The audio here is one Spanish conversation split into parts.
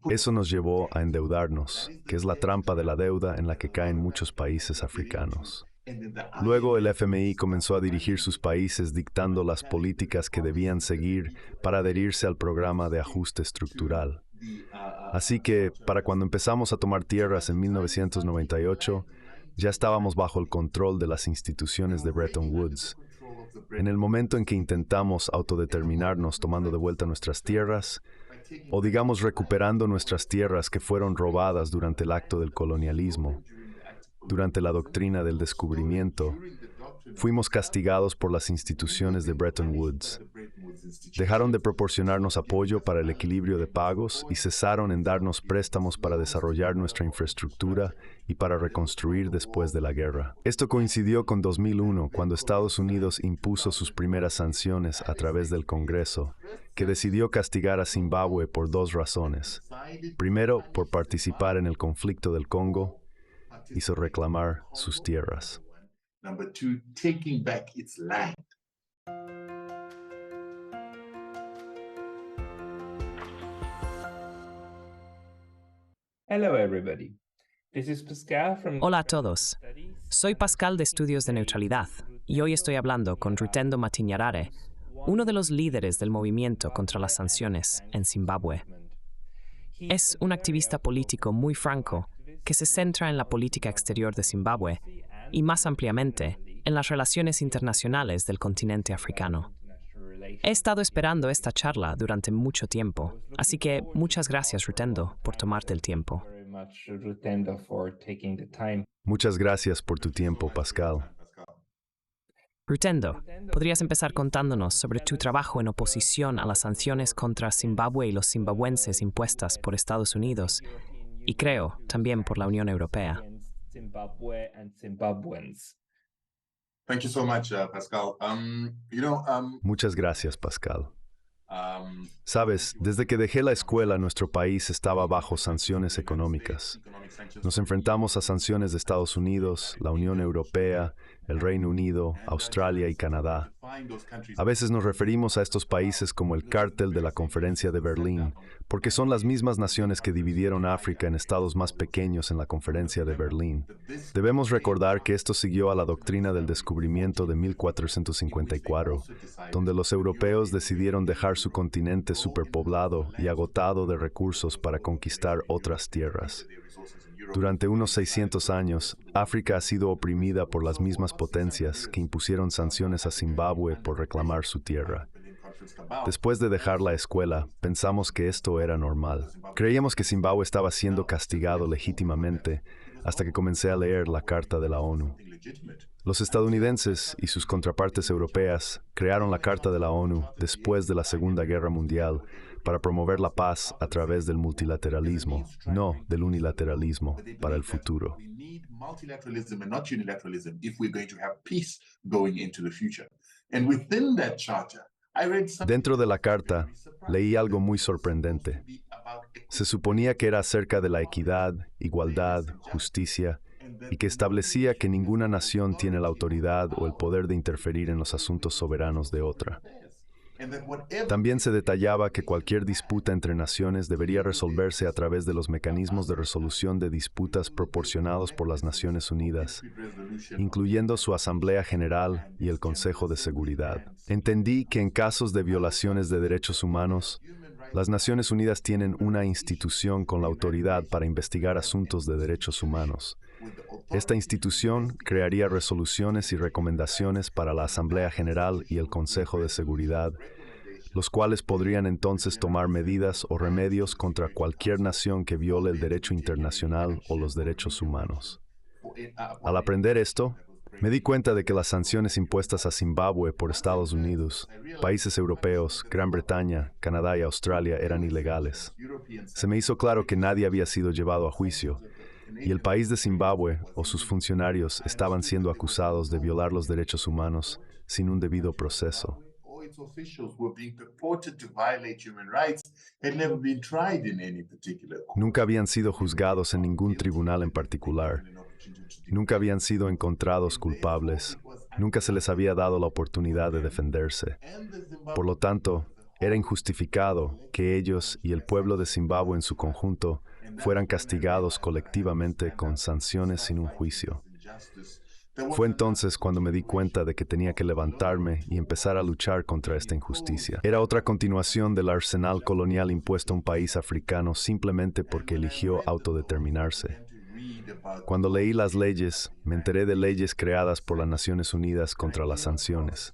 Eso nos llevó a endeudarnos, que es la trampa de la deuda en la que caen muchos países africanos. Luego el FMI comenzó a dirigir sus países dictando las políticas que debían seguir para adherirse al programa de ajuste estructural. Así que, para cuando empezamos a tomar tierras en 1998, ya estábamos bajo el control de las instituciones de Bretton Woods. En el momento en que intentamos autodeterminarnos tomando de vuelta nuestras tierras, o digamos recuperando nuestras tierras que fueron robadas durante el acto del colonialismo, durante la doctrina del descubrimiento, fuimos castigados por las instituciones de Bretton Woods. Dejaron de proporcionarnos apoyo para el equilibrio de pagos y cesaron en darnos préstamos para desarrollar nuestra infraestructura y para reconstruir después de la guerra. Esto coincidió con 2001, cuando Estados Unidos impuso sus primeras sanciones a través del Congreso, que decidió castigar a Zimbabue por dos razones. Primero, por participar en el conflicto del Congo, hizo reclamar sus tierras. Number two, taking back its land. Hello, everybody. This is Pascal from... Hola a todos. Soy Pascal de Estudios de Neutralidad y hoy estoy hablando con Rutendo Matinyarare, uno de los líderes del movimiento contra las sanciones en Zimbabue. Es un activista político muy franco que se centra en la política exterior de Zimbabue y más ampliamente en las relaciones internacionales del continente africano. He estado esperando esta charla durante mucho tiempo, así que muchas gracias, Rutendo, por tomarte el tiempo. Muchas gracias por tu tiempo, Pascal. Rutendo, ¿podrías empezar contándonos sobre tu trabajo en oposición a las sanciones contra Zimbabue y los zimbabuenses impuestas por Estados Unidos y creo también por la Unión Europea? Thank you so much, Pascal. Muchas gracias, Pascal. Sabes, desde que dejé la escuela, nuestro país estaba bajo sanciones económicas. Nos enfrentamos a sanciones de Estados Unidos, la Unión Europea, el Reino Unido, Australia y Canadá. A veces nos referimos a estos países como el cártel de la Conferencia de Berlín, porque son las mismas naciones que dividieron África en estados más pequeños en la Conferencia de Berlín. Debemos recordar que esto siguió a la doctrina del descubrimiento de 1454, donde los europeos decidieron dejar su continente superpoblado y agotado de recursos para conquistar otras tierras. Durante unos 600 años, África ha sido oprimida por las mismas potencias que impusieron sanciones a Zimbabue por reclamar su tierra. Después de dejar la escuela, pensamos que esto era normal. Creíamos que Zimbabue estaba siendo castigado legítimamente hasta que comencé a leer la Carta de la ONU. Los estadounidenses y sus contrapartes europeas crearon la Carta de la ONU después de la Segunda Guerra Mundial para promover la paz a través del multilateralismo, no del unilateralismo, para el futuro. Dentro de la carta, leí algo muy sorprendente. Se suponía que era acerca de la equidad, igualdad, justicia, y que establecía que ninguna nación tiene la autoridad o el poder de interferir en los asuntos soberanos de otra. También se detallaba que cualquier disputa entre naciones debería resolverse a través de los mecanismos de resolución de disputas proporcionados por las Naciones Unidas, incluyendo su Asamblea General y el Consejo de Seguridad. Entendí que en casos de violaciones de derechos humanos, las Naciones Unidas tienen una institución con la autoridad para investigar asuntos de derechos humanos. Esta institución crearía resoluciones y recomendaciones para la Asamblea General y el Consejo de Seguridad, los cuales podrían entonces tomar medidas o remedios contra cualquier nación que viole el derecho internacional o los derechos humanos. Al aprender esto, me di cuenta de que las sanciones impuestas a Zimbabue por Estados Unidos, países europeos, Gran Bretaña, Canadá y Australia eran ilegales. Se me hizo claro que nadie había sido llevado a juicio, y el país de Zimbabue o sus funcionarios estaban siendo acusados de violar los derechos humanos sin un debido proceso. Nunca habían sido juzgados en ningún tribunal en particular. Nunca habían sido encontrados culpables. Nunca se les había dado la oportunidad de defenderse. Por lo tanto, Era injustificado que ellos y el pueblo de Zimbabue en su conjunto fueran castigados colectivamente con sanciones sin un juicio. Fue entonces cuando me di cuenta de que tenía que levantarme y empezar a luchar contra esta injusticia. Era otra continuación del arsenal colonial impuesto a un país africano simplemente porque eligió autodeterminarse. Cuando leí las leyes, me enteré de leyes creadas por las Naciones Unidas contra las sanciones.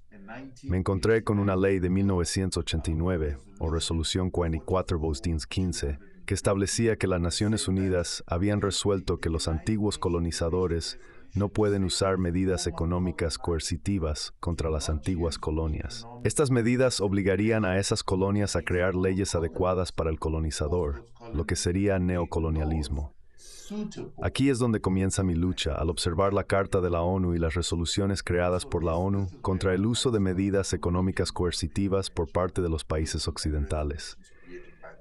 Me encontré con una ley de 1989, o Resolución 44-15, que establecía que las Naciones Unidas habían resuelto que los antiguos colonizadores no pueden usar medidas económicas coercitivas contra las antiguas colonias. Estas medidas obligarían a esas colonias a crear leyes adecuadas para el colonizador, lo que sería neocolonialismo. Aquí es donde comienza mi lucha al observar la Carta de la ONU y las resoluciones creadas por la ONU contra el uso de medidas económicas coercitivas por parte de los países occidentales.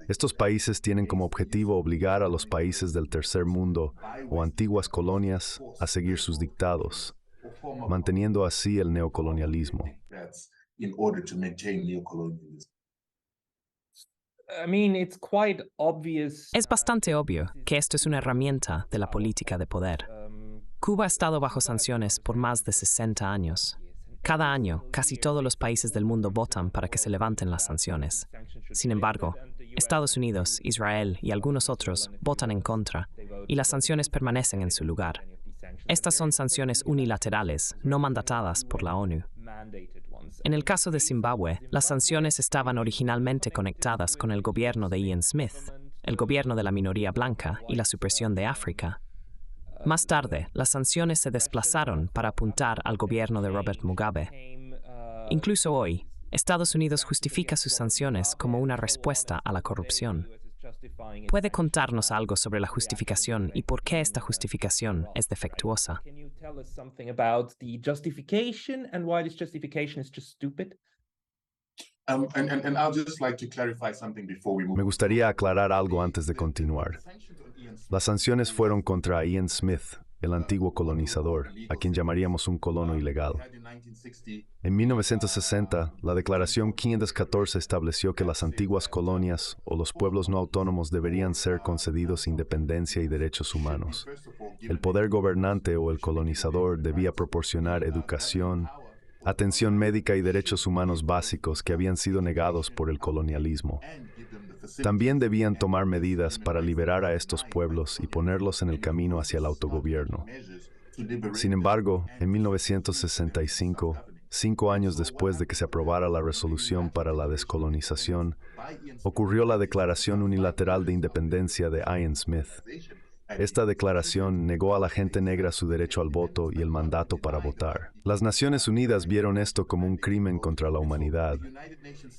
Estos países tienen como objetivo obligar a los países del tercer mundo o antiguas colonias a seguir sus dictados, manteniendo así el neocolonialismo. Es bastante obvio que esto es una herramienta de la política de poder. Cuba ha estado bajo sanciones por más de 60 años. Cada año, casi todos los países del mundo votan para que se levanten las sanciones. Sin embargo, Estados Unidos, Israel y algunos otros votan en contra, y las sanciones permanecen en su lugar. Estas son sanciones unilaterales, no mandatadas por la ONU. En el caso de Zimbabue, las sanciones estaban originalmente conectadas con el gobierno de Ian Smith, el gobierno de la minoría blanca y la supresión de África. Más tarde, las sanciones se desplazaron para apuntar al gobierno de Robert Mugabe. Incluso hoy, Estados Unidos justifica sus sanciones como una respuesta a la corrupción. ¿Puede contarnos algo sobre la justificación y por qué esta justificación es defectuosa? Me gustaría aclarar algo antes de continuar. Las sanciones fueron contra Ian Smith, el antiguo colonizador, a quien llamaríamos un colono ilegal. En 1960, la Declaración 514 estableció que las antiguas colonias o los pueblos no autónomos deberían ser concedidos independencia y derechos humanos. El poder gobernante o el colonizador debía proporcionar educación, atención médica y derechos humanos básicos que habían sido negados por el colonialismo. También debían tomar medidas para liberar a estos pueblos y ponerlos en el camino hacia el autogobierno. Sin embargo, en 1965, 5 años después de que se aprobara la resolución para la descolonización, ocurrió la Declaración Unilateral de Independencia de Ian Smith. Esta declaración negó a la gente negra su derecho al voto y el mandato para votar. Las Naciones Unidas vieron esto como un crimen contra la humanidad.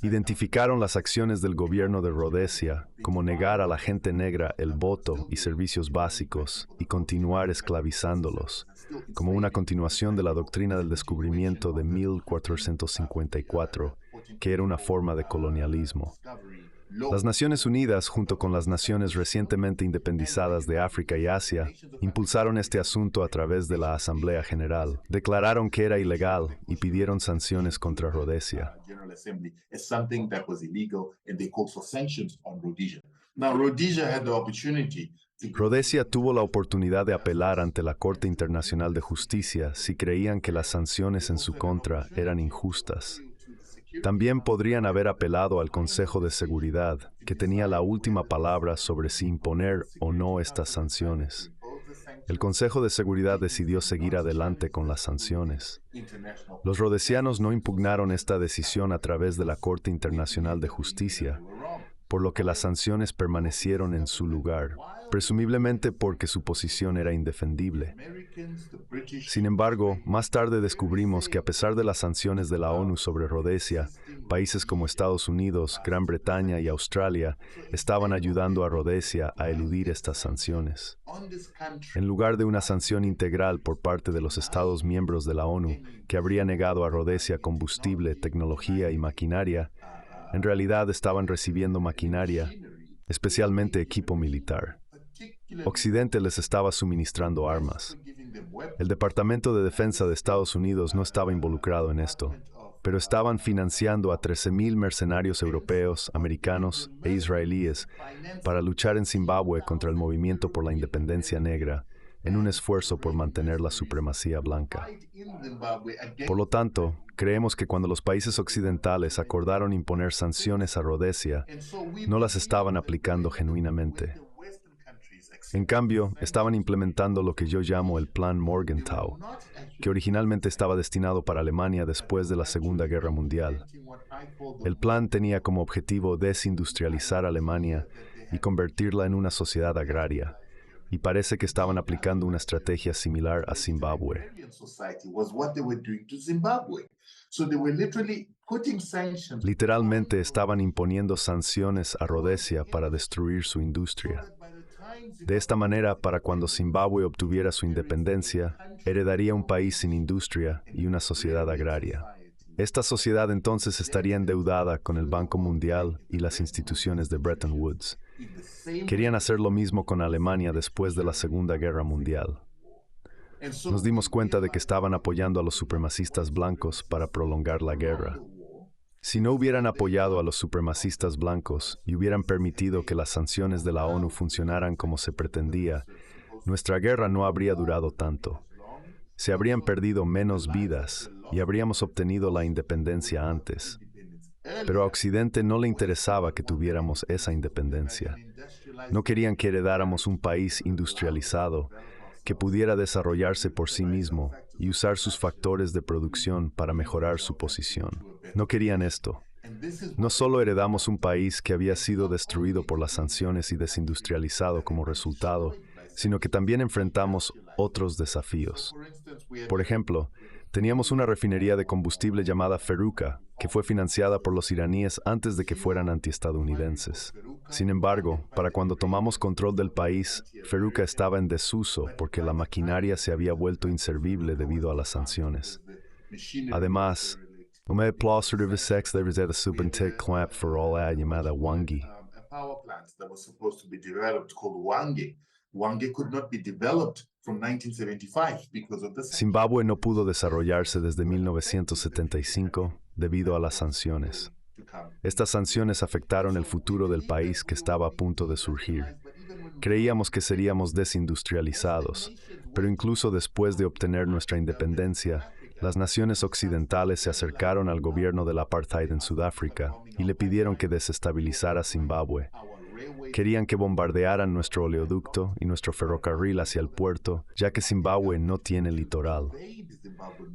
Identificaron las acciones del gobierno de Rhodesia como negar a la gente negra el voto y servicios básicos y continuar esclavizándolos, como una continuación de la doctrina del descubrimiento de 1454, que era una forma de colonialismo. Las Naciones Unidas, junto con las naciones recientemente independizadas de África y Asia, impulsaron este asunto a través de la Asamblea General, declararon que era ilegal y pidieron sanciones contra Rhodesia. Rhodesia tuvo la oportunidad de apelar ante la Corte Internacional de Justicia si creían que las sanciones en su contra eran injustas. También podrían haber apelado al Consejo de Seguridad, que tenía la última palabra sobre si imponer o no estas sanciones. El Consejo de Seguridad decidió seguir adelante con las sanciones. Los rhodesianos no impugnaron esta decisión a través de la Corte Internacional de Justicia, por lo que las sanciones permanecieron en su lugar, presumiblemente porque su posición era indefendible. Sin embargo, más tarde descubrimos que a pesar de las sanciones de la ONU sobre Rhodesia, países como Estados Unidos, Gran Bretaña y Australia estaban ayudando a Rhodesia a eludir estas sanciones. En lugar de una sanción integral por parte de los Estados miembros de la ONU, que habría negado a Rhodesia combustible, tecnología y maquinaria, en realidad estaban recibiendo maquinaria, especialmente equipo militar. Occidente les estaba suministrando armas. El Departamento de Defensa de Estados Unidos no estaba involucrado en esto. pero estaban financiando a 13,000 mercenarios europeos, americanos e israelíes para luchar en Zimbabue contra el movimiento por la independencia negra, en un esfuerzo por mantener la supremacía blanca. Por lo tanto, creemos que cuando los países occidentales acordaron imponer sanciones a Rhodesia, no las estaban aplicando genuinamente. En cambio, estaban implementando lo que yo llamo el Plan Morgenthau, que originalmente estaba destinado para Alemania después de la Segunda Guerra Mundial. El plan tenía como objetivo desindustrializar Alemania y convertirla en una sociedad agraria, y parece que estaban aplicando una estrategia similar a Zimbabue. Literalmente estaban imponiendo sanciones a Rhodesia para destruir su industria. De esta manera, para cuando Zimbabue obtuviera su independencia, heredaría un país sin industria y una sociedad agraria. Esta sociedad entonces estaría endeudada con el Banco Mundial y las instituciones de Bretton Woods. Querían hacer lo mismo con Alemania después de la Segunda Guerra Mundial. Nos dimos cuenta de que estaban apoyando a los supremacistas blancos para prolongar la guerra. Si no hubieran apoyado a los supremacistas blancos y hubieran permitido que las sanciones de la ONU funcionaran como se pretendía, nuestra guerra no habría durado tanto. Se habrían perdido menos vidas y habríamos obtenido la independencia antes. Pero a Occidente no le interesaba que tuviéramos esa independencia. No querían que heredáramos un país industrializado que pudiera desarrollarse por sí mismo y usar sus factores de producción para mejorar su posición. No querían esto. No solo heredamos un país que había sido destruido por las sanciones y desindustrializado como resultado, sino que también enfrentamos otros desafíos. Por ejemplo, teníamos una refinería de combustible llamada Feruca, que fue financiada por los iraníes antes de que fueran antiestadounidenses. Sin embargo, para cuando tomamos control del país, Feruca estaba en desuso porque la maquinaria se había vuelto inservible debido a las sanciones. Además, uma plausible sex deve ser subentec clamp for all a llamada Wangi. Zimbabue no pudo desarrollarse desde 1975 debido a las sanciones. Estas sanciones afectaron el futuro del país que estaba a punto de surgir. Creíamos que seríamos desindustrializados, pero incluso después de obtener nuestra independencia, las naciones occidentales se acercaron al gobierno del apartheid en Sudáfrica y le pidieron que desestabilizara Zimbabue. Querían que bombardearan nuestro oleoducto y nuestro ferrocarril hacia el puerto, ya que Zimbabue no tiene litoral.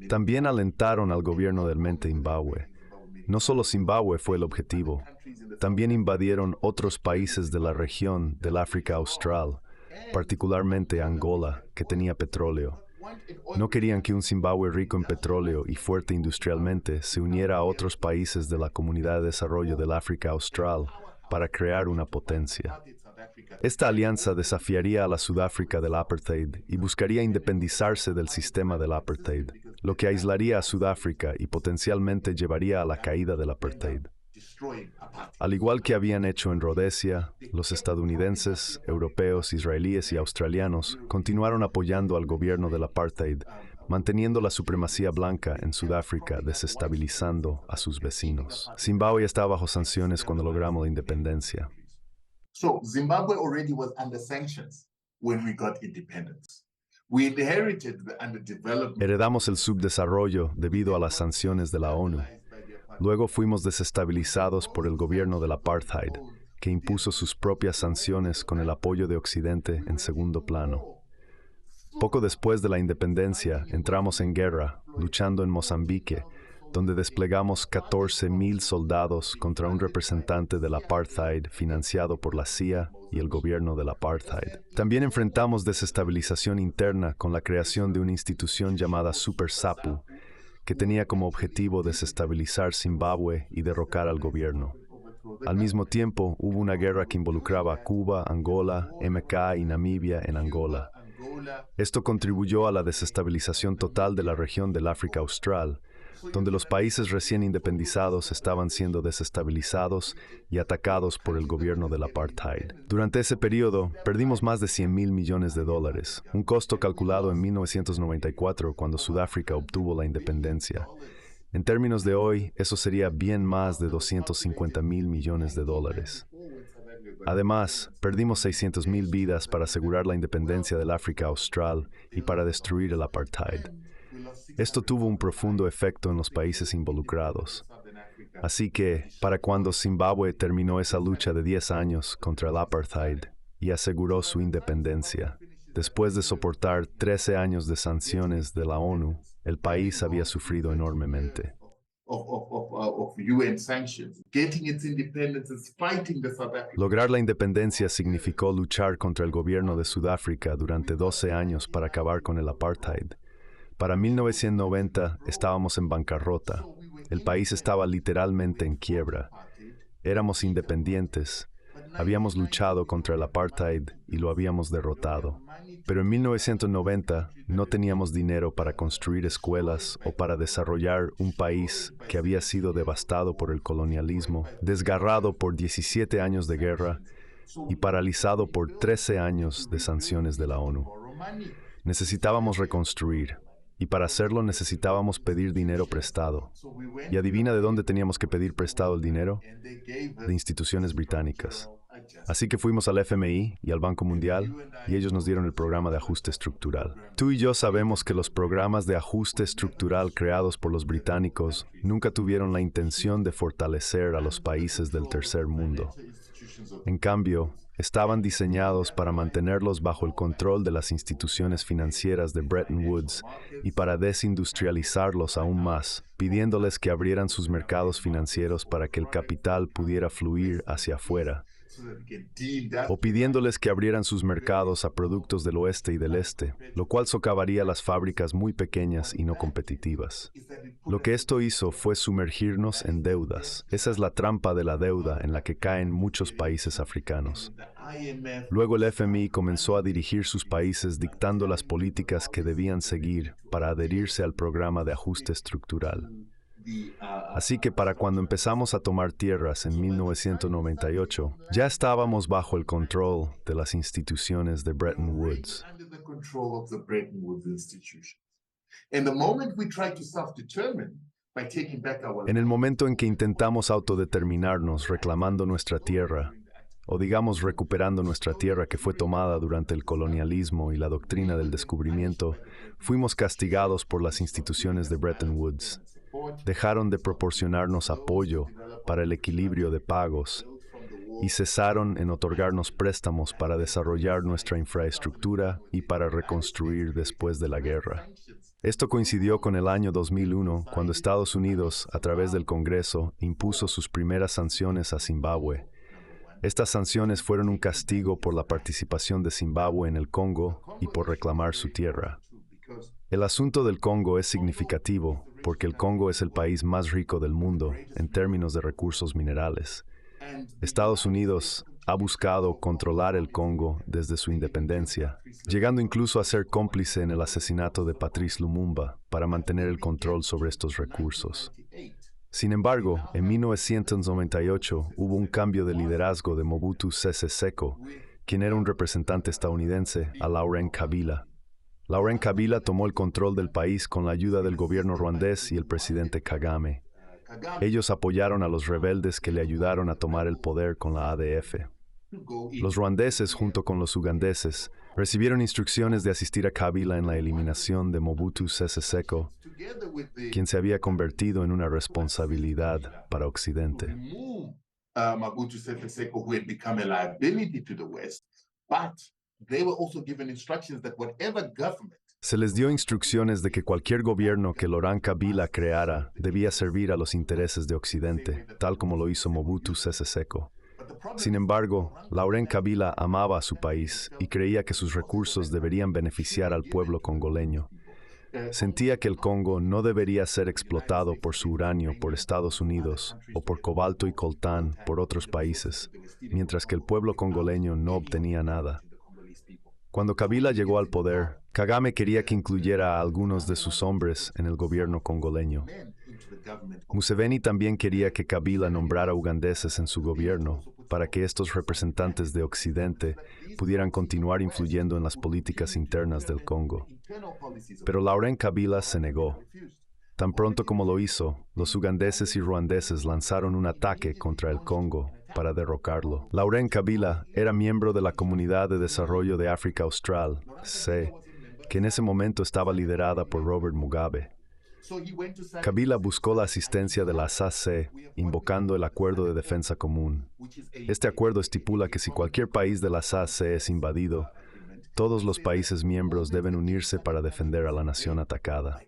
También alentaron al gobierno del Mente Zimbabue. No solo Zimbabue fue el objetivo, también invadieron otros países de la región del África Austral, particularmente Angola, que tenía petróleo. No querían que un Zimbabue rico en petróleo y fuerte industrialmente se uniera a otros países de la Comunidad de Desarrollo del África Austral para crear una potencia. Esta alianza desafiaría a la Sudáfrica del apartheid y buscaría independizarse del sistema del apartheid, lo que aislaría a Sudáfrica y potencialmente llevaría a la caída del apartheid. Al igual que habían hecho en Rhodesia, los estadounidenses, europeos, israelíes y australianos continuaron apoyando al gobierno del apartheid, manteniendo la supremacía blanca en Sudáfrica, desestabilizando a sus vecinos. Zimbabue estaba bajo sanciones cuando logramos la independencia. So Zimbabwe already was under sanctions when we got independence. We inherited the underdevelopment. Heredamos el subdesarrollo debido a las sanciones de la ONU. Luego fuimos desestabilizados por el gobierno del apartheid, que impuso sus propias sanciones con el apoyo de Occidente en segundo plano. Poco después de la independencia, entramos en guerra, luchando en Mozambique, donde desplegamos 14,000 soldados contra un representante del apartheid financiado por la CIA y el gobierno del apartheid. También enfrentamos desestabilización interna con la creación de una institución llamada Super SAPU, que tenía como objetivo desestabilizar Zimbabue y derrocar al gobierno. Al mismo tiempo, hubo una guerra que involucraba a Cuba, Angola, MK y Namibia en Angola. Esto contribuyó a la desestabilización total de la región del África Austral, donde los países recién independizados estaban siendo desestabilizados y atacados por el gobierno del apartheid. Durante ese periodo, perdimos más de $100,000 millones, un costo calculado en 1994 cuando Sudáfrica obtuvo la independencia. En términos de hoy, eso sería bien más de 250,000 millones de dólares. Además, perdimos 600,000 vidas para asegurar la independencia del África Austral y para destruir el apartheid. Esto tuvo un profundo efecto en los países involucrados. Así que, para cuando Zimbabue terminó esa lucha de 10 años contra el apartheid y aseguró su independencia, después de soportar 13 años de sanciones de la ONU, el país había sufrido enormemente. Lograr la independencia significó luchar contra el gobierno de Sudáfrica durante 12 años para acabar con el apartheid. Para 1990 estábamos en bancarrota. El país estaba literalmente en quiebra. Éramos independientes. Habíamos luchado contra el apartheid y lo habíamos derrotado. Pero en 1990 no teníamos dinero para construir escuelas o para desarrollar un país que había sido devastado por el colonialismo, desgarrado por 17 años de guerra y paralizado por 13 años de sanciones de la ONU. Necesitábamos reconstruir. Y para hacerlo necesitábamos pedir dinero prestado. ¿Y adivina de dónde teníamos que pedir prestado el dinero? De instituciones británicas. Así que fuimos al FMI y al Banco Mundial y ellos nos dieron el programa de ajuste estructural. Tú y yo sabemos que los programas de ajuste estructural creados por los británicos nunca tuvieron la intención de fortalecer a los países del tercer mundo. En cambio, estaban diseñados para mantenerlos bajo el control de las instituciones financieras de Bretton Woods y para desindustrializarlos aún más, pidiéndoles que abrieran sus mercados financieros para que el capital pudiera fluir hacia afuera, o pidiéndoles que abrieran sus mercados a productos del oeste y del este, lo cual socavaría las fábricas muy pequeñas y no competitivas. Lo que esto hizo fue sumergirnos en deudas. Esa es la trampa de la deuda en la que caen muchos países africanos. Luego el FMI comenzó a dirigir sus países dictando las políticas que debían seguir para adherirse al programa de ajuste estructural. Así que para cuando empezamos a tomar tierras en 1998, ya estábamos bajo el control de las instituciones de Bretton Woods. En el momento en que intentamos autodeterminarnos reclamando nuestra tierra, o digamos recuperando nuestra tierra que fue tomada durante el colonialismo y la doctrina del descubrimiento, fuimos castigados por las instituciones de Bretton Woods. Dejaron de proporcionarnos apoyo para el equilibrio de pagos y cesaron en otorgarnos préstamos para desarrollar nuestra infraestructura y para reconstruir después de la guerra. Esto coincidió con el año 2001, cuando Estados Unidos, a través del Congreso, impuso sus primeras sanciones a Zimbabue. Estas sanciones fueron un castigo por la participación de Zimbabue en el Congo y por reclamar su tierra. El asunto del Congo es significativo porque el Congo es el país más rico del mundo en términos de recursos minerales. Estados Unidos ha buscado controlar el Congo desde su independencia, llegando incluso a ser cómplice en el asesinato de Patrice Lumumba para mantener el control sobre estos recursos. Sin embargo, en 1998 hubo un cambio de liderazgo de Mobutu Sese Seko, quien era un representante estadounidense, a Laurent Kabila. Laurent Kabila tomó el control del país con la ayuda del gobierno ruandés y el presidente Kagame. Ellos apoyaron a los rebeldes que le ayudaron a tomar el poder con la ADF. Los ruandeses, junto con los ugandeses, recibieron instrucciones de asistir a Kabila en la eliminación de Mobutu Sese Seko, quien se había convertido en una responsabilidad para Occidente. Mobutu Sese Seko, who had become a liability to the West, but they were also given instructions that whatever government Se les dio instrucciones de que cualquier gobierno que Laurent Kabila creara debía servir a los intereses de Occidente, tal como lo hizo Mobutu Sese Seko. Sin embargo, Laurent Kabila amaba a su país y creía que sus recursos deberían beneficiar al pueblo congoleño. Sentía que el Congo no debería ser explotado por su uranio por Estados Unidos o por cobalto y coltán por otros países, mientras que el pueblo congoleño no obtenía nada. Cuando Kabila llegó al poder, Kagame quería que incluyera a algunos de sus hombres en el gobierno congoleño. Museveni también quería que Kabila nombrara ugandeses en su gobierno para que estos representantes de Occidente pudieran continuar influyendo en las políticas internas del Congo. Pero Laurent Kabila se negó. Tan pronto como lo hizo, los ugandeses y ruandeses lanzaron un ataque contra el Congo para derrocarlo. Laurent Kabila era miembro de la Comunidad de Desarrollo de África Austral, C, que en ese momento estaba liderada por Robert Mugabe. Kabila buscó la asistencia de la SADC, invocando el Acuerdo de Defensa Común. Este acuerdo estipula que si cualquier país de la SADC es invadido, todos los países miembros deben unirse para defender a la nación atacada.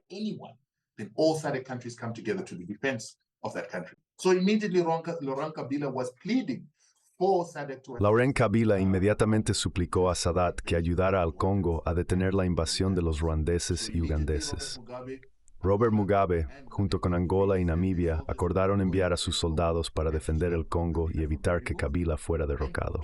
Then all SADC countries come together to the defense of that country. So immediately Laurent Kabila was pleading for SADC to... Laurent Kabila inmediatamente suplicó a Sadat que ayudara al Congo a detener la invasión de los ruandeses y ugandeses. Robert Mugabe, junto con Angola y Namibia, acordaron enviar a sus soldados para defender el Congo y evitar que Kabila fuera derrocado.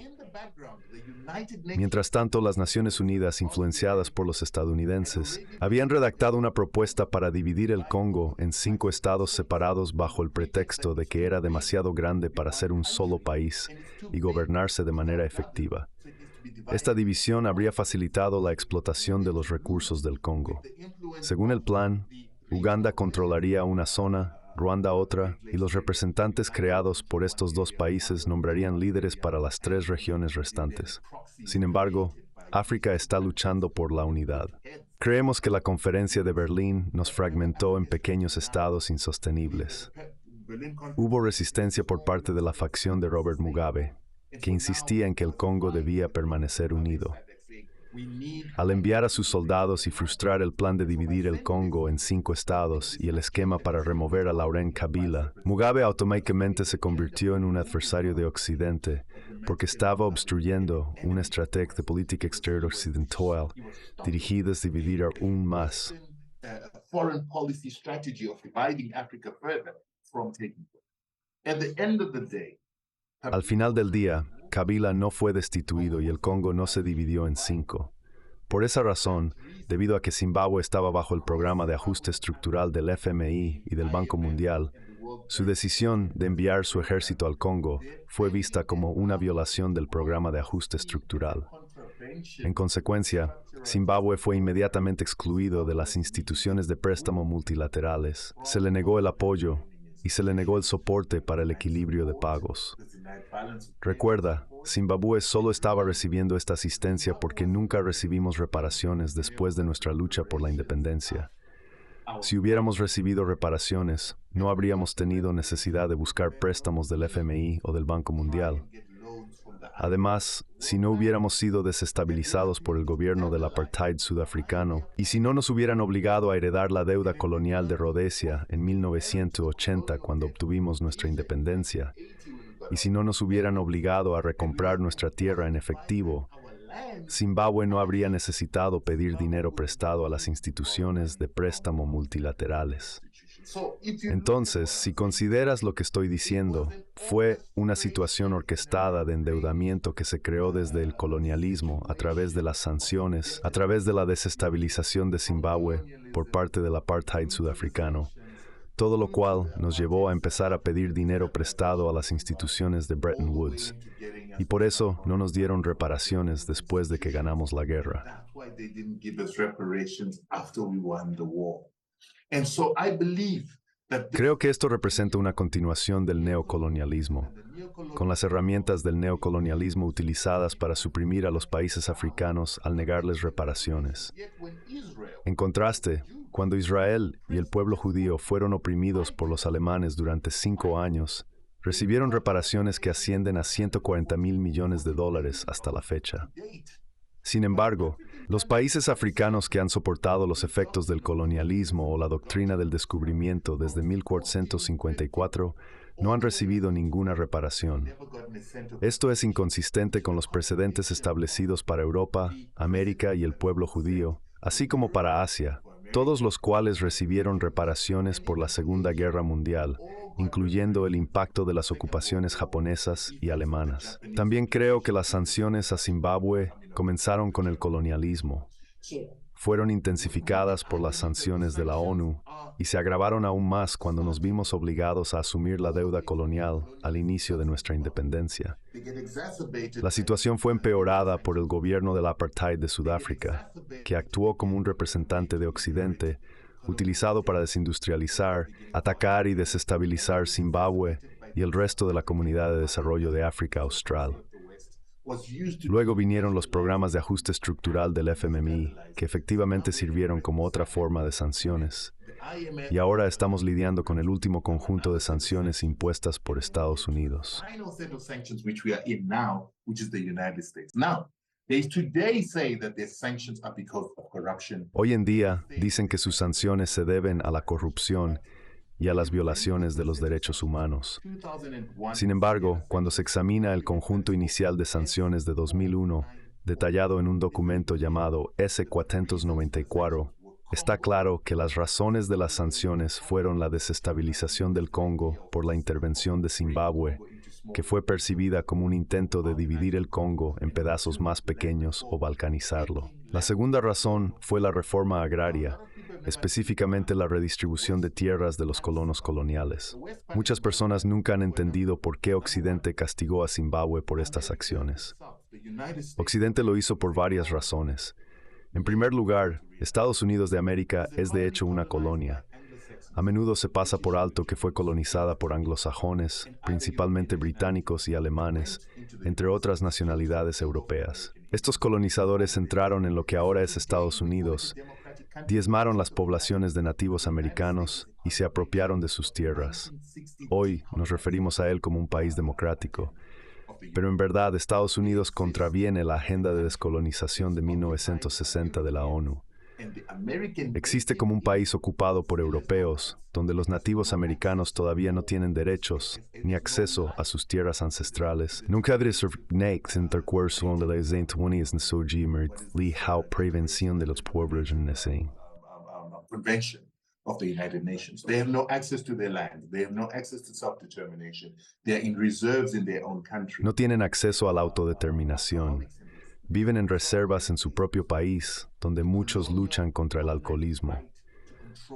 Mientras tanto, las Naciones Unidas, influenciadas por los estadounidenses, habían redactado una propuesta para dividir el Congo en 5 estados separados bajo el pretexto de que era demasiado grande para ser un solo país y gobernarse de manera efectiva. Esta división habría facilitado la explotación de los recursos del Congo. Según el plan, Uganda controlaría una zona, Ruanda otra, y los representantes creados por estos 2 países nombrarían líderes para las 3 regiones restantes. Sin embargo, África está luchando por la unidad. Creemos que la Conferencia de Berlín nos fragmentó en pequeños estados insostenibles. Hubo resistencia por parte de la facción de Robert Mugabe, que insistía en que el Congo debía permanecer unido. Al enviar a sus soldados y frustrar el plan de dividir el Congo en 5 estados y el esquema para remover a Laurent Kabila, Mugabe automáticamente se convirtió en un adversario de Occidente porque estaba obstruyendo una estrategia de política exterior occidental dirigida a dividir aún más. Al final del día, Kabila no fue destituido y el Congo no se dividió en 5. Por esa razón, debido a que Zimbabue estaba bajo el programa de ajuste estructural del FMI y del Banco Mundial, su decisión de enviar su ejército al Congo fue vista como una violación del programa de ajuste estructural. En consecuencia, Zimbabue fue inmediatamente excluido de las instituciones de préstamo multilaterales, se le negó el apoyo y se le negó el soporte para el equilibrio de pagos. Recuerda, Zimbabue solo estaba recibiendo esta asistencia porque nunca recibimos reparaciones después de nuestra lucha por la independencia. Si hubiéramos recibido reparaciones, no habríamos tenido necesidad de buscar préstamos del FMI o del Banco Mundial. Además, si no hubiéramos sido desestabilizados por el gobierno del apartheid sudafricano y si no nos hubieran obligado a heredar la deuda colonial de Rhodesia en 1980 cuando obtuvimos nuestra independencia, y si no nos hubieran obligado a recomprar nuestra tierra en efectivo, Zimbabue no habría necesitado pedir dinero prestado a las instituciones de préstamo multilaterales. Entonces, si consideras lo que estoy diciendo, fue una situación orquestada de endeudamiento que se creó desde el colonialismo a través de las sanciones, a través de la desestabilización de Zimbabue por parte del apartheid sudafricano, todo lo cual nos llevó a empezar a pedir dinero prestado a las instituciones de Bretton Woods. Y por eso no nos dieron reparaciones después de que ganamos la guerra. Creo que esto representa una continuación del neocolonialismo, con las herramientas del neocolonialismo utilizadas para suprimir a los países africanos al negarles reparaciones. En contraste, cuando Israel y el pueblo judío fueron oprimidos por los alemanes durante 5 años, recibieron reparaciones que ascienden a $140 mil millones hasta la fecha. Sin embargo, los países africanos que han soportado los efectos del colonialismo o la doctrina del descubrimiento desde 1454 no han recibido ninguna reparación. Esto es inconsistente con los precedentes establecidos para Europa, América y el pueblo judío, así como para Asia, todos los cuales recibieron reparaciones por la Segunda Guerra Mundial, incluyendo el impacto de las ocupaciones japonesas y alemanas. También creo que las sanciones a Zimbabue comenzaron con el colonialismo. Fueron intensificadas por las sanciones de la ONU y se agravaron aún más cuando nos vimos obligados a asumir la deuda colonial al inicio de nuestra independencia. La situación fue empeorada por el gobierno del apartheid de Sudáfrica, que actuó como un representante de Occidente, utilizado para desindustrializar, atacar y desestabilizar Zimbabue y el resto de la comunidad de desarrollo de África Austral. Luego vinieron los programas de ajuste estructural del FMI, que efectivamente sirvieron como otra forma de sanciones. Y ahora estamos lidiando con el último conjunto de sanciones impuestas por Estados Unidos. Hoy en día dicen que sus sanciones se deben a la corrupción y a las violaciones de los derechos humanos. Sin embargo, cuando se examina el conjunto inicial de sanciones de 2001, detallado en un documento llamado S-494, está claro que las razones de las sanciones fueron la desestabilización del Congo por la intervención de Zimbabue, que fue percibida como un intento de dividir el Congo en pedazos más pequeños o balcanizarlo. La segunda razón fue la reforma agraria, específicamente la redistribución de tierras de los colonos coloniales. Muchas personas nunca han entendido por qué Occidente castigó a Zimbabue por estas acciones. Occidente lo hizo por varias razones. En primer lugar, Estados Unidos de América es de hecho una colonia. A menudo se pasa por alto que fue colonizada por anglosajones, principalmente británicos y alemanes, entre otras nacionalidades europeas. Estos colonizadores entraron en lo que ahora es Estados Unidos, diezmaron las poblaciones de nativos americanos y se apropiaron de sus tierras. Hoy nos referimos a él como un país democrático, pero en verdad Estados Unidos contraviene la agenda de descolonización de 1960 de la ONU. Existe como un país ocupado por europeos, donde los nativos americanos todavía no tienen derechos ni acceso a sus tierras ancestrales. Nunca habrá intercurso de las internaciones en sojimer how prevención de los pueblos nacen. Of the United Nations. They have no access to their land. They have no access to self-determination. They are in reserves in their own country. No tienen acceso a la autodeterminación. Viven en reservas en su propio país, donde muchos luchan contra el alcoholismo.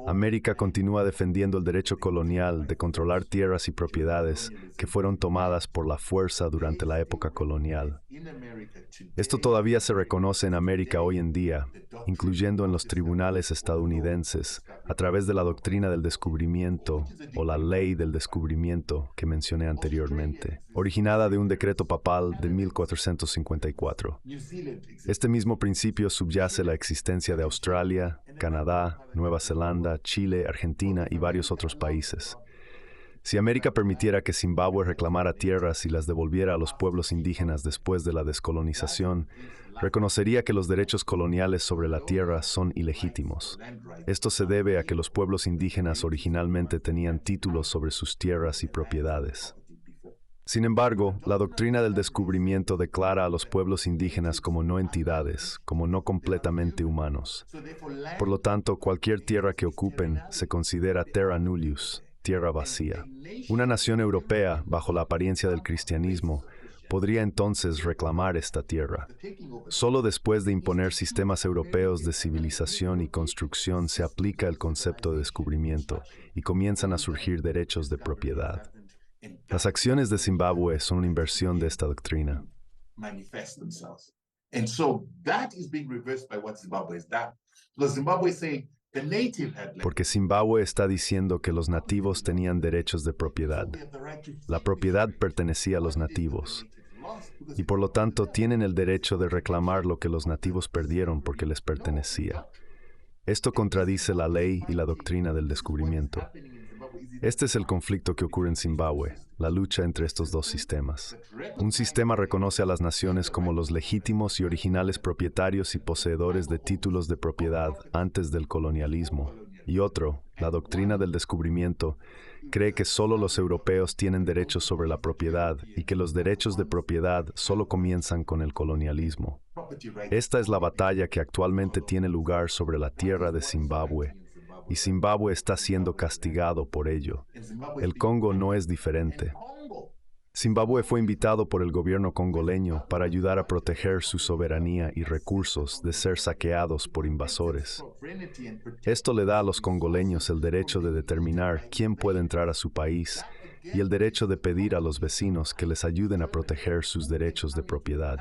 América continúa defendiendo el derecho colonial de controlar tierras y propiedades que fueron tomadas por la fuerza durante la época colonial. Esto todavía se reconoce en América hoy en día, incluyendo en los tribunales estadounidenses, a través de la doctrina del descubrimiento o la ley del descubrimiento que mencioné anteriormente, originada de un decreto papal de 1454. Este mismo principio subyace la existencia de Australia, Canadá, Nueva Zelanda, Chile, Argentina y varios otros países. Si América permitiera que Zimbabue reclamara tierras y las devolviera a los pueblos indígenas después de la descolonización, reconocería que los derechos coloniales sobre la tierra son ilegítimos. Esto se debe a que los pueblos indígenas originalmente tenían títulos sobre sus tierras y propiedades. Sin embargo, la doctrina del descubrimiento declara a los pueblos indígenas como no entidades, como no completamente humanos. Por lo tanto, cualquier tierra que ocupen se considera terra nullius, tierra vacía. Una nación europea, bajo la apariencia del cristianismo, podría entonces reclamar esta tierra. Solo después de imponer sistemas europeos de civilización y construcción se aplica el concepto de descubrimiento y comienzan a surgir derechos de propiedad. Las acciones de Zimbabue son una inversión de esta doctrina. Porque Zimbabue está diciendo que los nativos tenían derechos de propiedad. La propiedad pertenecía a los nativos. Y por lo tanto tienen el derecho de reclamar lo que los nativos perdieron porque les pertenecía. Esto contradice la ley y la doctrina del descubrimiento. Este es el conflicto que ocurre en Zimbabue, la lucha entre estos dos sistemas. Un sistema reconoce a las naciones como los legítimos y originales propietarios y poseedores de títulos de propiedad antes del colonialismo, y otro, la doctrina del descubrimiento, cree que solo los europeos tienen derechos sobre la propiedad y que los derechos de propiedad solo comienzan con el colonialismo. Esta es la batalla que actualmente tiene lugar sobre la tierra de Zimbabue, y Zimbabue está siendo castigado por ello. El Congo no es diferente. Zimbabue fue invitado por el gobierno congoleño para ayudar a proteger su soberanía y recursos de ser saqueados por invasores. Esto le da a los congoleños el derecho de determinar quién puede entrar a su país y el derecho de pedir a los vecinos que les ayuden a proteger sus derechos de propiedad.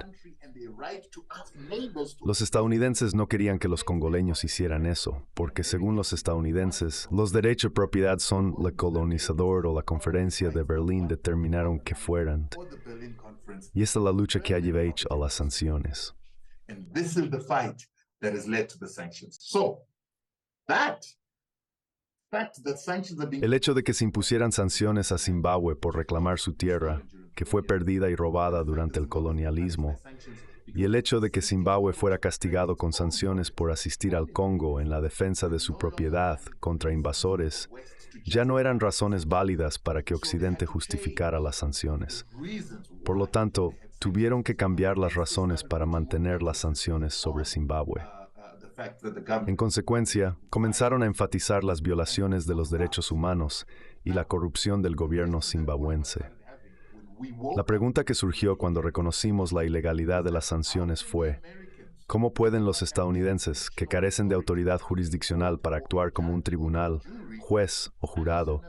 Los estadounidenses no querían que los congoleños hicieran eso, porque según los estadounidenses, los derechos de propiedad son el colonizador o la Conferencia de Berlín determinaron que fueran. Y esta es la lucha que ha llevado a las sanciones. El hecho de que se impusieran sanciones a Zimbabue por reclamar su tierra, que fue perdida y robada durante el colonialismo, y el hecho de que Zimbabue fuera castigado con sanciones por asistir al Congo en la defensa de su propiedad contra invasores, ya no eran razones válidas para que Occidente justificara las sanciones. Por lo tanto, tuvieron que cambiar las razones para mantener las sanciones sobre Zimbabue. En consecuencia, comenzaron a enfatizar las violaciones de los derechos humanos y la corrupción del gobierno zimbabuense. La pregunta que surgió cuando reconocimos la ilegalidad de las sanciones fue: ¿cómo pueden los estadounidenses, que carecen de autoridad jurisdiccional para actuar como un tribunal, juez o jurado,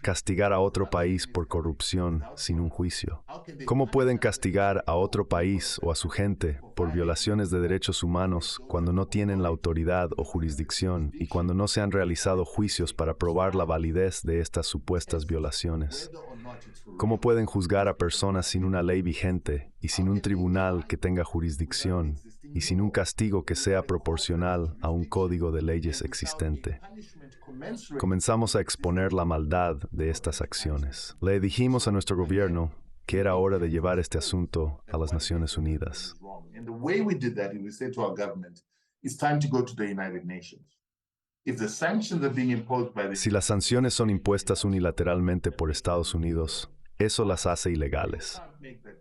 castigar a otro país por corrupción sin un juicio? ¿Cómo pueden castigar a otro país o a su gente por violaciones de derechos humanos cuando no tienen la autoridad o jurisdicción y cuando no se han realizado juicios para probar la validez de estas supuestas violaciones? ¿Cómo pueden juzgar a personas sin una ley vigente y sin un tribunal que tenga jurisdicción y sin un castigo que sea proporcional a un código de leyes existente? Comenzamos a exponer la maldad de estas acciones. Le dijimos a nuestro gobierno que era hora de llevar este asunto a las Naciones Unidas. Si las sanciones son impuestas unilateralmente por Estados Unidos, eso las hace ilegales.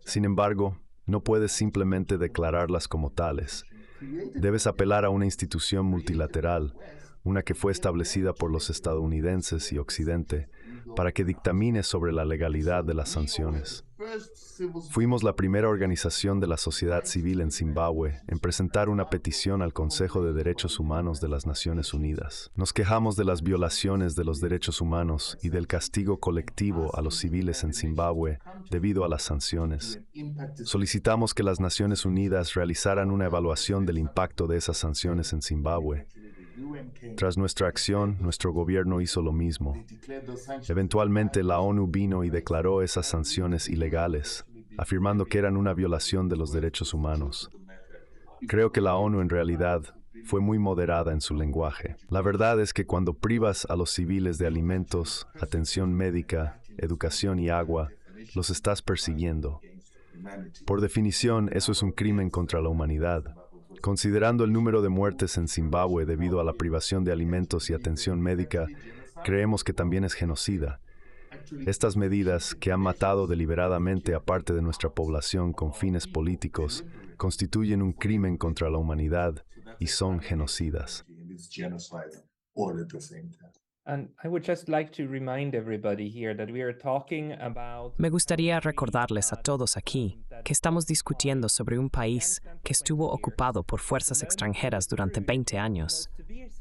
Sin embargo, no puedes simplemente declararlas como tales. Debes apelar a una institución multilateral, una que fue establecida por los estadounidenses y Occidente, para que dictamine sobre la legalidad de las sanciones. Fuimos la primera organización de la sociedad civil en Zimbabue en presentar una petición al Consejo de Derechos Humanos de las Naciones Unidas. Nos quejamos de las violaciones de los derechos humanos y del castigo colectivo a los civiles en Zimbabue debido a las sanciones. Solicitamos que las Naciones Unidas realizaran una evaluación del impacto de esas sanciones en Zimbabue. Tras nuestra acción, nuestro gobierno hizo lo mismo. Eventualmente, la ONU vino y declaró esas sanciones ilegales, afirmando que eran una violación de los derechos humanos. Creo que la ONU en realidad fue muy moderada en su lenguaje. La verdad es que cuando privas a los civiles de alimentos, atención médica, educación y agua, los estás persiguiendo. Por definición, eso es un crimen contra la humanidad. Considerando el número de muertes en Zimbabue debido a la privación de alimentos y atención médica, creemos que también es genocida. Estas medidas, que han matado deliberadamente a parte de nuestra población con fines políticos, constituyen un crimen contra la humanidad y son genocidas. Me gustaría recordarles a todos aquí que estamos discutiendo sobre un país que estuvo ocupado por fuerzas extranjeras durante 20 años.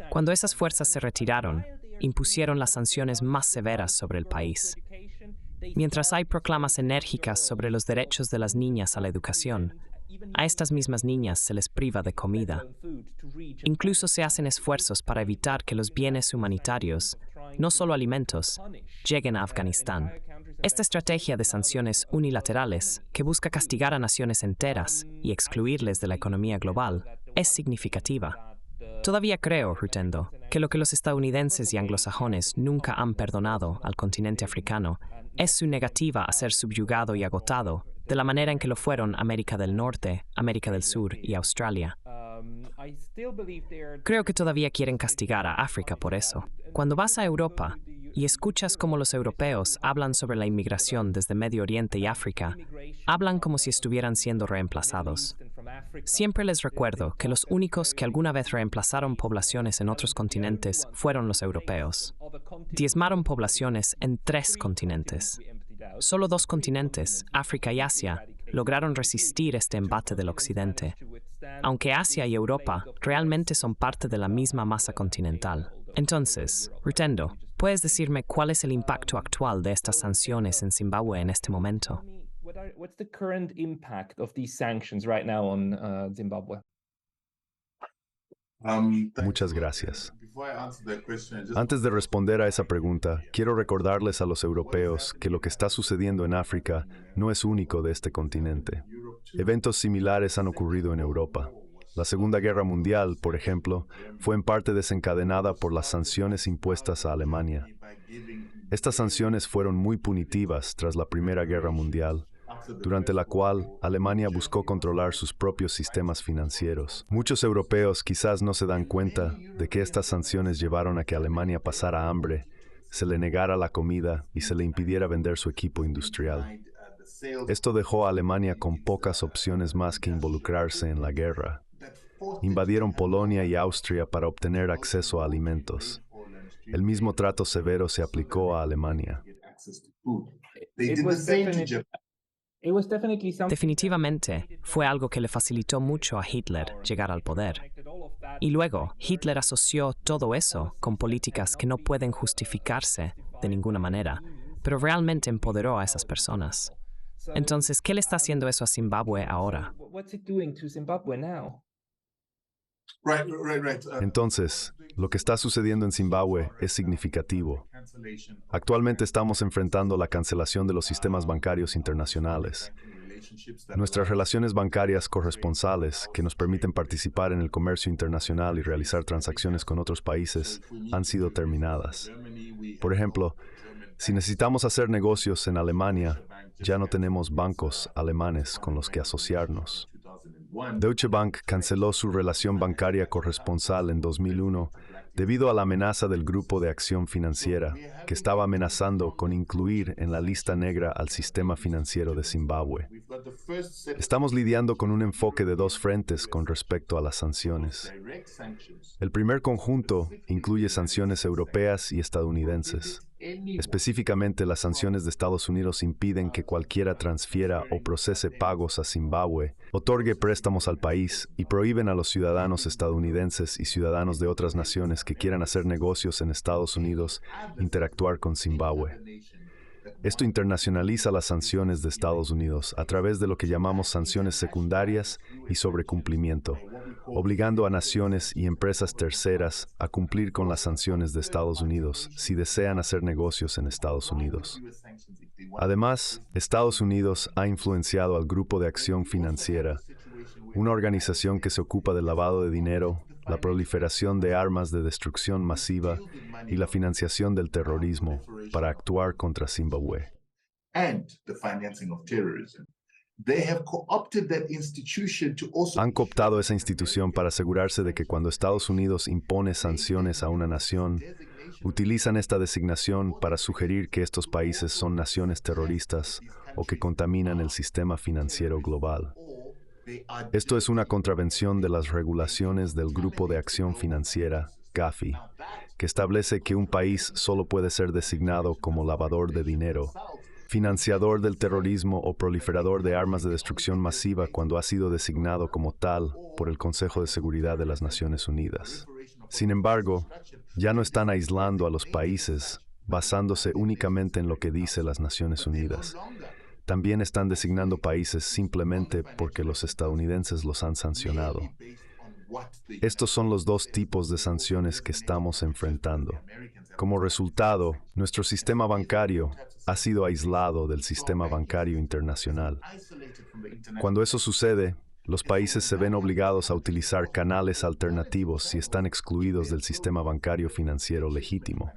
Cuando esas fuerzas se retiraron, impusieron las sanciones más severas sobre el país. Mientras hay proclamas enérgicas sobre los derechos de las niñas a la educación, a estas mismas niñas se les priva de comida. Incluso se hacen esfuerzos para evitar que los bienes humanitarios, no solo alimentos, lleguen a Afganistán. Esta estrategia de sanciones unilaterales, que busca castigar a naciones enteras y excluirles de la economía global, es significativa. Todavía creo, Rutendo, que lo que los estadounidenses y anglosajones nunca han perdonado al continente africano es su negativa a ser subyugado y agotado de la manera en que lo fueron América del Norte, América del Sur y Australia. Creo que todavía quieren castigar a África por eso. Cuando vas a Europa y escuchas cómo los europeos hablan sobre la inmigración desde Medio Oriente y África, hablan como si estuvieran siendo reemplazados. Siempre les recuerdo que los únicos que alguna vez reemplazaron poblaciones en otros continentes fueron los europeos. Diezmaron poblaciones en 3 continentes. Solo 2 continentes, África y Asia, lograron resistir este embate del Occidente, aunque Asia y Europa realmente son parte de la misma masa continental. Entonces, Rutendo, ¿Puedes decirme cuál es el impacto actual de estas sanciones en Zimbabue en este momento? What's the current impact of these sanctions right now on Zimbabwe? Muchas gracias. Antes de responder a esa pregunta, quiero recordarles a los europeos que lo que está sucediendo en África no es único de este continente. Eventos similares han ocurrido en Europa. La Segunda Guerra Mundial, por ejemplo, fue en parte desencadenada por las sanciones impuestas a Alemania. Estas sanciones fueron muy punitivas tras la Primera Guerra Mundial, durante la cual Alemania buscó controlar sus propios sistemas financieros. Muchos europeos quizás no se dan cuenta de que estas sanciones llevaron a que Alemania pasara hambre, se le negara la comida y se le impidiera vender su equipo industrial. Esto dejó a Alemania con pocas opciones más que involucrarse en la guerra. Invadieron Polonia y Austria para obtener acceso a alimentos. El mismo trato severo se aplicó a Alemania. Definitivamente, fue algo que le facilitó mucho a Hitler llegar al poder. Y luego, Hitler asoció todo eso con políticas que no pueden justificarse de ninguna manera, pero realmente empoderó a esas personas. Entonces, ¿qué le está haciendo eso a Zimbabue ahora? What's it doing to Zimbabwe now? Entonces, lo que está sucediendo en Zimbabue es significativo. Actualmente estamos enfrentando la cancelación de los sistemas bancarios internacionales. Nuestras relaciones bancarias corresponsales, que nos permiten participar en el comercio internacional y realizar transacciones con otros países, han sido terminadas. Por ejemplo, si necesitamos hacer negocios en Alemania, ya no tenemos bancos alemanes con los que asociarnos. Deutsche Bank canceló su relación bancaria corresponsal en 2001 debido a la amenaza del Grupo de Acción Financiera, que estaba amenazando con incluir en la lista negra al sistema financiero de Zimbabue. Estamos lidiando con un enfoque de dos frentes con respecto a las sanciones. El primer conjunto incluye sanciones europeas y estadounidenses. Específicamente, las sanciones de Estados Unidos impiden que cualquiera transfiera o procese pagos a Zimbabue, otorgue préstamos al país y prohíben a los ciudadanos estadounidenses y ciudadanos de otras naciones que quieran hacer negocios en Estados Unidos interactuar con Zimbabue. Esto internacionaliza las sanciones de Estados Unidos a través de lo que llamamos sanciones secundarias y sobrecumplimiento, obligando a naciones y empresas terceras a cumplir con las sanciones de Estados Unidos si desean hacer negocios en Estados Unidos. Además, Estados Unidos ha influenciado al Grupo de Acción Financiera, una organización que se ocupa del lavado de dinero, la proliferación de armas de destrucción masiva y la financiación del terrorismo para actuar contra Zimbabue. Han cooptado esa institución para asegurarse de que cuando Estados Unidos impone sanciones a una nación, utilizan esta designación para sugerir que estos países son naciones terroristas o que contaminan el sistema financiero global. Esto es una contravención de las regulaciones del Grupo de Acción Financiera, GAFI, que establece que un país solo puede ser designado como lavador de dinero, financiador del terrorismo o proliferador de armas de destrucción masiva cuando ha sido designado como tal por el Consejo de Seguridad de las Naciones Unidas. Sin embargo, ya no están aislando a los países basándose únicamente en lo que dice las Naciones Unidas. También están designando países simplemente porque los estadounidenses los han sancionado. Estos son los dos tipos de sanciones que estamos enfrentando. Como resultado, nuestro sistema bancario ha sido aislado del sistema bancario internacional. Cuando eso sucede, los países se ven obligados a utilizar canales alternativos si están excluidos del sistema bancario financiero legítimo.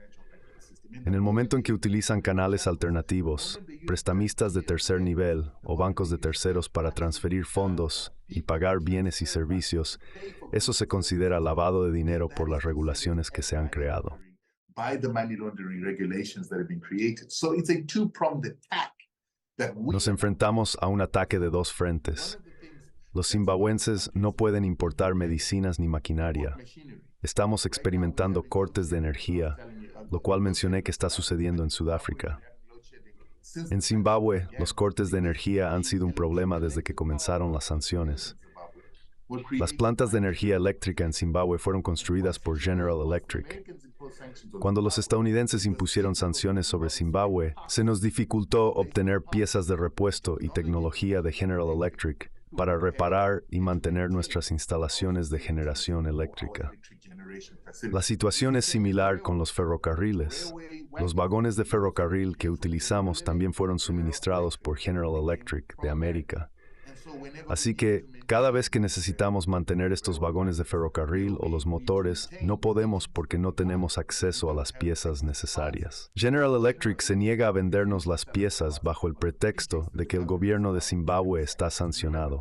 En el momento en que utilizan canales alternativos, prestamistas de tercer nivel o bancos de terceros para transferir fondos y pagar bienes y servicios, eso se considera lavado de dinero por las regulaciones que se han creado. Nos enfrentamos a un ataque de dos frentes. Los zimbabuenses no pueden importar medicinas ni maquinaria. Estamos experimentando cortes de energía, lo cual mencioné que está sucediendo en Sudáfrica. En Zimbabue, los cortes de energía han sido un problema desde que comenzaron las sanciones. Las plantas de energía eléctrica en Zimbabue fueron construidas por General Electric. Cuando los estadounidenses impusieron sanciones sobre Zimbabue, se nos dificultó obtener piezas de repuesto y tecnología de General Electric para reparar y mantener nuestras instalaciones de generación eléctrica. La situación es similar con los ferrocarriles. Los vagones de ferrocarril que utilizamos también fueron suministrados por General Electric de América. Así que, cada vez que necesitamos mantener estos vagones de ferrocarril o los motores, no podemos porque no tenemos acceso a las piezas necesarias. General Electric se niega a vendernos las piezas bajo el pretexto de que el gobierno de Zimbabue está sancionado.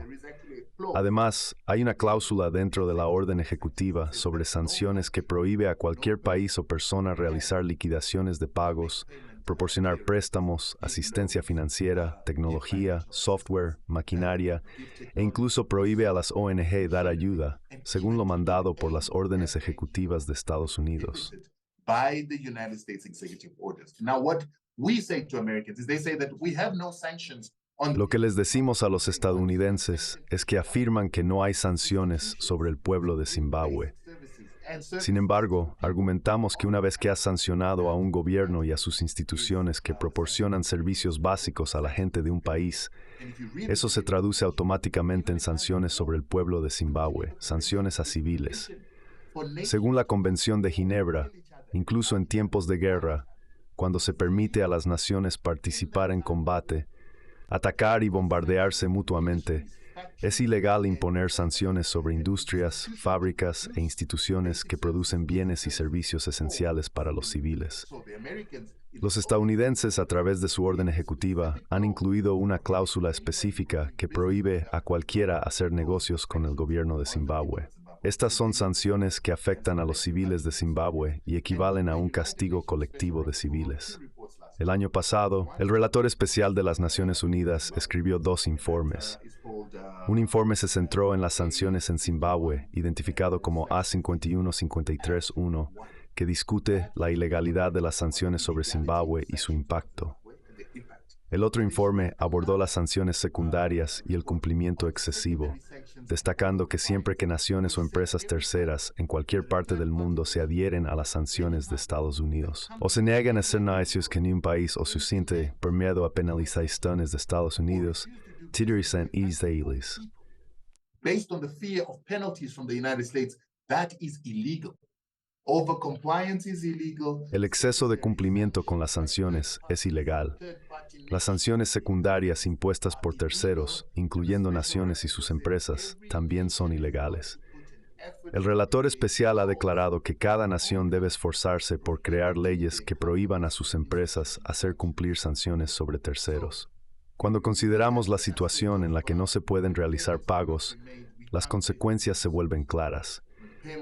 Además, hay una cláusula dentro de la orden ejecutiva sobre sanciones que prohíbe a cualquier país o persona realizar liquidaciones de pagos, proporcionar préstamos, asistencia financiera, tecnología, software, maquinaria, e incluso prohíbe a las ONG dar ayuda, según lo mandado por las órdenes ejecutivas de Estados Unidos. By the United States executive orders. Now, what we say to Americans is they say that we have no sanctions on. Lo que les decimos a los estadounidenses es que afirman que no hay sanciones sobre el pueblo de Zimbabue. Sin embargo, argumentamos que una vez que has sancionado a un gobierno y a sus instituciones que proporcionan servicios básicos a la gente de un país, eso se traduce automáticamente en sanciones sobre el pueblo de Zimbabue, sanciones a civiles. Según la Convención de Ginebra, incluso en tiempos de guerra, cuando se permite a las naciones participar en combate, atacar y bombardearse mutuamente, es ilegal imponer sanciones sobre industrias, fábricas e instituciones que producen bienes y servicios esenciales para los civiles. Los estadounidenses, a través de su orden ejecutiva, han incluido una cláusula específica que prohíbe a cualquiera hacer negocios con el gobierno de Zimbabue. Estas son sanciones que afectan a los civiles de Zimbabue y equivalen a un castigo colectivo de civiles. El año pasado, el relator especial de las Naciones Unidas escribió 2 informes. Un informe se centró en las sanciones en Zimbabue, identificado como A51-53-1, que discute la ilegalidad de las sanciones sobre Zimbabue y su impacto. El otro informe abordó las sanciones secundarias y el cumplimiento excesivo, destacando que siempre que naciones o empresas terceras en cualquier parte del mundo se adhieren a las sanciones de Estados Unidos, o se niegan a hacer negocios con un país o se siente por miedo a penalizaciones de Estados Unidos, tienen israelíes. Based on the fear of penalties from the United States, that is illegal. Overcompliance is illegal. El exceso de cumplimiento con las sanciones es ilegal. Las sanciones secundarias impuestas por terceros, incluyendo naciones y sus empresas, también son ilegales. El relator especial ha declarado que cada nación debe esforzarse por crear leyes que prohíban a sus empresas hacer cumplir sanciones sobre terceros. Cuando consideramos la situación en la que no se pueden realizar pagos, las consecuencias se vuelven claras.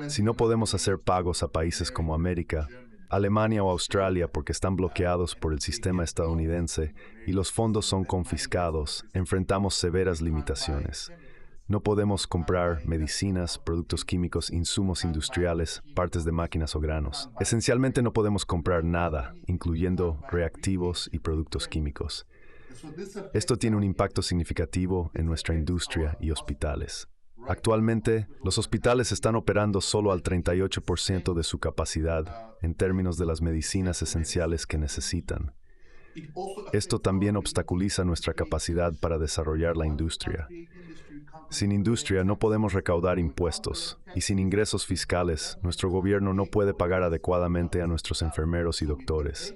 Si no podemos hacer pagos a países como América, Alemania o Australia porque están bloqueados por el sistema estadounidense y los fondos son confiscados, enfrentamos severas limitaciones. No podemos comprar medicinas, productos químicos, insumos industriales, partes de máquinas o granos. Esencialmente no podemos comprar nada, incluyendo reactivos y productos químicos. Esto tiene un impacto significativo en nuestra industria y hospitales. Actualmente, los hospitales están operando solo al 38% de su capacidad en términos de las medicinas esenciales que necesitan. Esto también obstaculiza nuestra capacidad para desarrollar la industria. Sin industria no podemos recaudar impuestos, y sin ingresos fiscales, nuestro gobierno no puede pagar adecuadamente a nuestros enfermeros y doctores.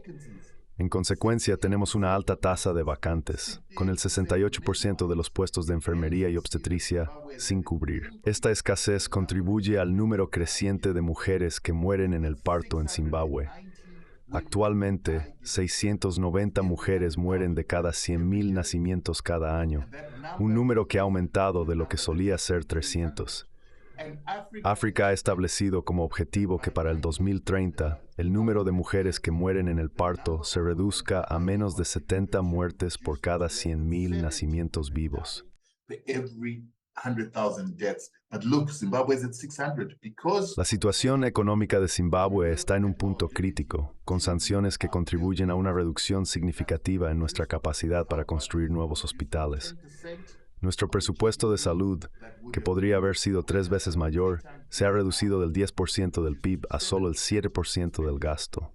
En consecuencia, tenemos una alta tasa de vacantes, con el 68% de los puestos de enfermería y obstetricia sin cubrir. Esta escasez contribuye al número creciente de mujeres que mueren en el parto en Zimbabue. Actualmente, 690 mujeres mueren de cada 100,000 nacimientos cada año, un número que ha aumentado de lo que solía ser 300. África ha establecido como objetivo que para el 2030, el número de mujeres que mueren en el parto se reduzca a menos de 70 muertes por cada 100,000 nacimientos vivos. La situación económica de Zimbabue está en un punto crítico, con sanciones que contribuyen a una reducción significativa en nuestra capacidad para construir nuevos hospitales. Nuestro presupuesto de salud, que podría haber sido 3 veces mayor, se ha reducido del 10% del PIB a solo el 7% del gasto.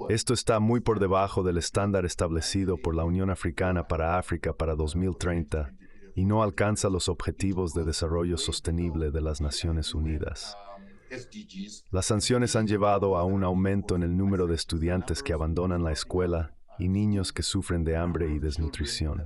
Esto está muy por debajo del estándar establecido por la Unión Africana para África para 2030 y no alcanza los objetivos de desarrollo sostenible de las Naciones Unidas. Las sanciones han llevado a un aumento en el número de estudiantes que abandonan la escuela y niños que sufren de hambre y desnutrición.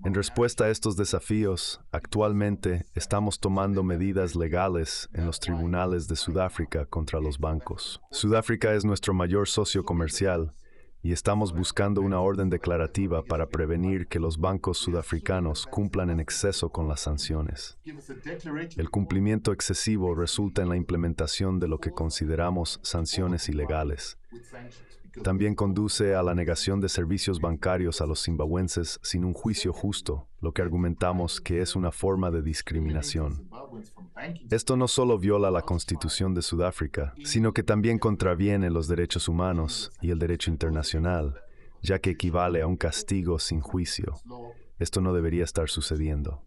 En respuesta a estos desafíos, actualmente estamos tomando medidas legales en los tribunales de Sudáfrica contra los bancos. Sudáfrica es nuestro mayor socio comercial y estamos buscando una orden declarativa para prevenir que los bancos sudafricanos cumplan en exceso con las sanciones. El cumplimiento excesivo resulta en la implementación de lo que consideramos sanciones ilegales. También conduce a la negación de servicios bancarios a los zimbabuenses sin un juicio justo, lo que argumentamos que es una forma de discriminación. Esto no solo viola la Constitución de Sudáfrica, sino que también contraviene los derechos humanos y el derecho internacional, ya que equivale a un castigo sin juicio. Esto no debería estar sucediendo.